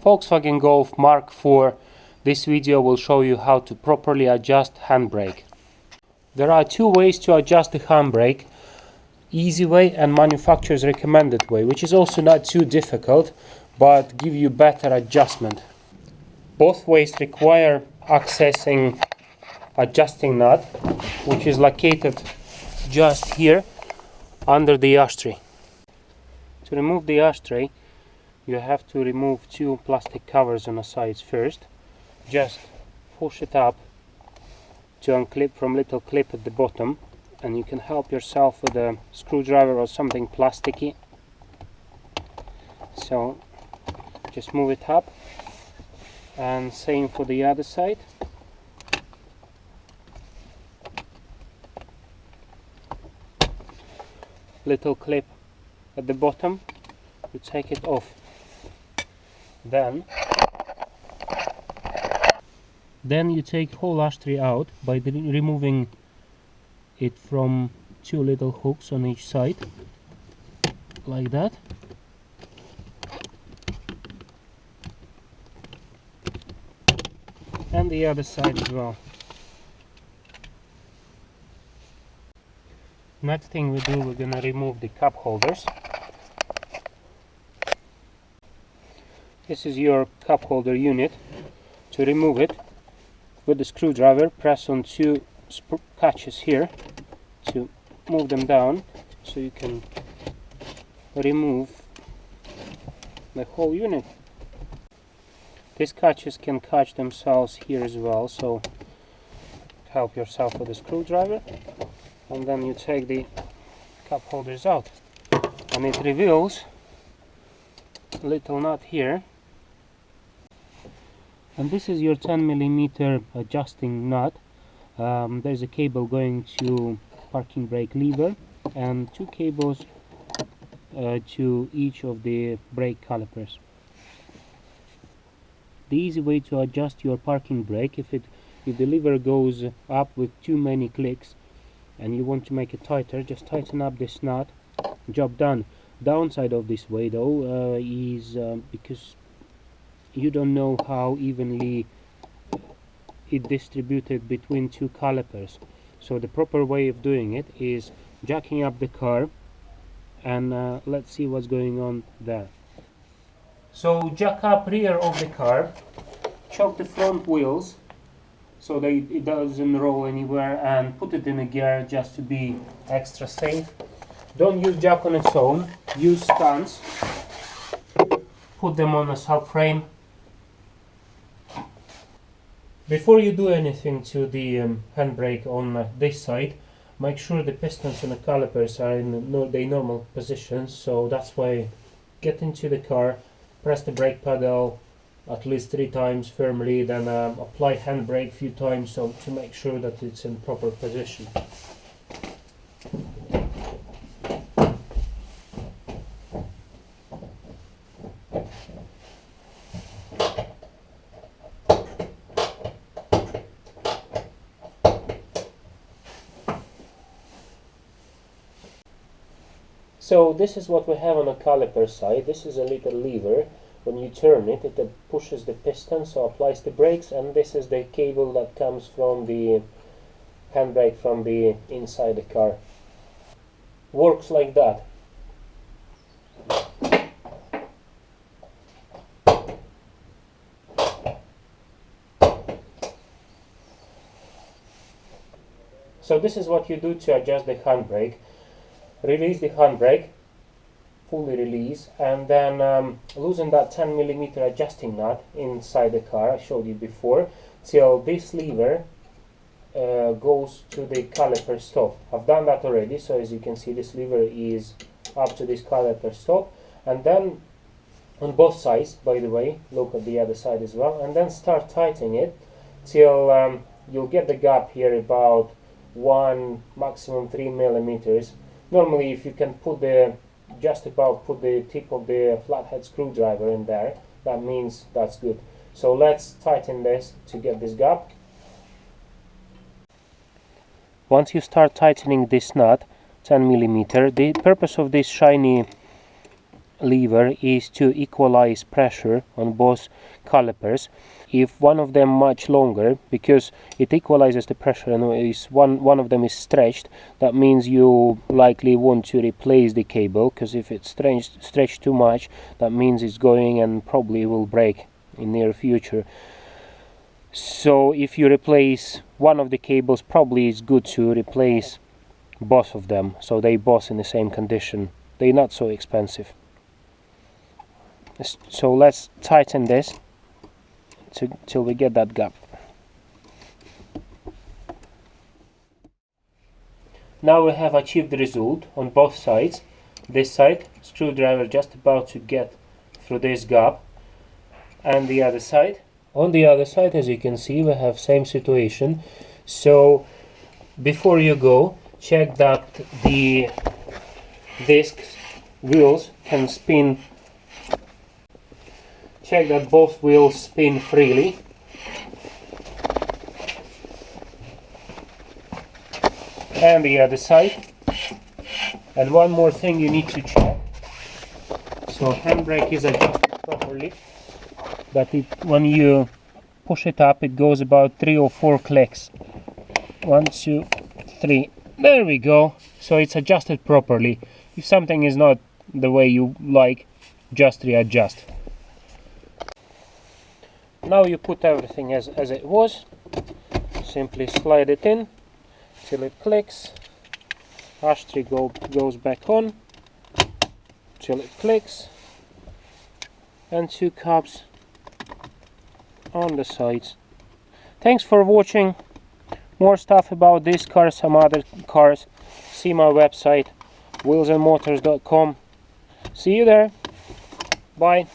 Volkswagen Golf Mk4, this video will show you how to properly adjust handbrake. There are two ways to adjust the handbrake: easy way and manufacturer's recommended way, which is also not too difficult but give you better adjustment. Both ways require accessing adjusting nut, which is located just here under the ashtray. To remove the ashtray, you have to remove two plastic covers on the sides first. Just push it up to unclip from little clip at the bottom, and you can help yourself with a screwdriver or something plasticky. So just move it up, and same for the other side. Little clip at the bottom, you take it off. Then you take whole ashtray out by removing it from two little hooks on each side, like that. And the other side as well. Next thing we do, we're gonna remove the cup holders. This is your cup holder unit. To remove it, with the screwdriver, press on two catches here to move them down, so you can remove the whole unit. These catches can catch themselves here as well, so help yourself with the screwdriver, and then you take the cup holders out, and it reveals a little nut here. And this is your 10mm adjusting nut. There's a cable going to parking brake lever and two cables to each of the brake calipers. The easy way to adjust your parking brake, if the lever goes up with too many clicks and you want to make it tighter, just tighten up this nut. Job done. Downside of this way though is because you don't know how evenly it distributed between two calipers. So the proper way of doing it is jacking up the car, and let's see what's going on there. So jack up rear of the car, choke the front wheels so that it doesn't roll anywhere, and put it in a gear just to be extra safe. Don't use jack on its own, use stands, put them on a subframe. Before you do anything to the handbrake on this side, make sure the pistons and the calipers are in their normal positions. So that's why get into the car, press the brake pedal at least 3 times firmly, then apply handbrake a few times so to make sure that it's in proper position. So this is what we have on the caliper side. This is a little lever. When you turn it, it pushes the piston, so applies the brakes, and this is the cable that comes from the handbrake from the inside the car. Works like that. So this is what you do to adjust the handbrake. Release the handbrake, fully release, and then loosen that 10mm adjusting nut inside the car I showed you before, till this lever goes to the caliper stop. I've done that already, so as you can see this lever is up to this caliper stop, and then on both sides, by the way, look at the other side as well, and then start tightening it till you'll get the gap here about 1, maximum 3mm. Normally, if you can put just about put the tip of the flathead screwdriver in there, that means that's good. So let's tighten this to get this gap. Once you start tightening this nut, 10mm, the purpose of this shiny lever is to equalize pressure on both calipers. If one of them much longer, because it equalizes the pressure, and is one of them is stretched, that means you likely want to replace the cable, because if it's stretched too much, that means it's going and probably will break in near future. So if you replace one of the cables, probably it's good to replace both of them, so they both in the same condition. They're not so expensive. So let's tighten this till we get that gap. Now we have achieved the result on both sides. This side, screwdriver just about to get through this gap, and the other side. On the other side, as you can see, we have same situation. So before you go, check that the discs wheels can spin. Check that both wheels spin freely. And the other side. And one more thing you need to check. So handbrake is adjusted properly, but when you push it up, it goes about 3 or 4 clicks. 1, 2, 3. There we go. So it's adjusted properly. If something is not the way you like, just readjust. Now you put everything as it was. Simply slide it in till it clicks. Ashtray goes back on till it clicks. And 2 cups on the sides. Thanks for watching. More stuff about this car, some other cars, see my website wheelsandmotors.com. See you there. Bye.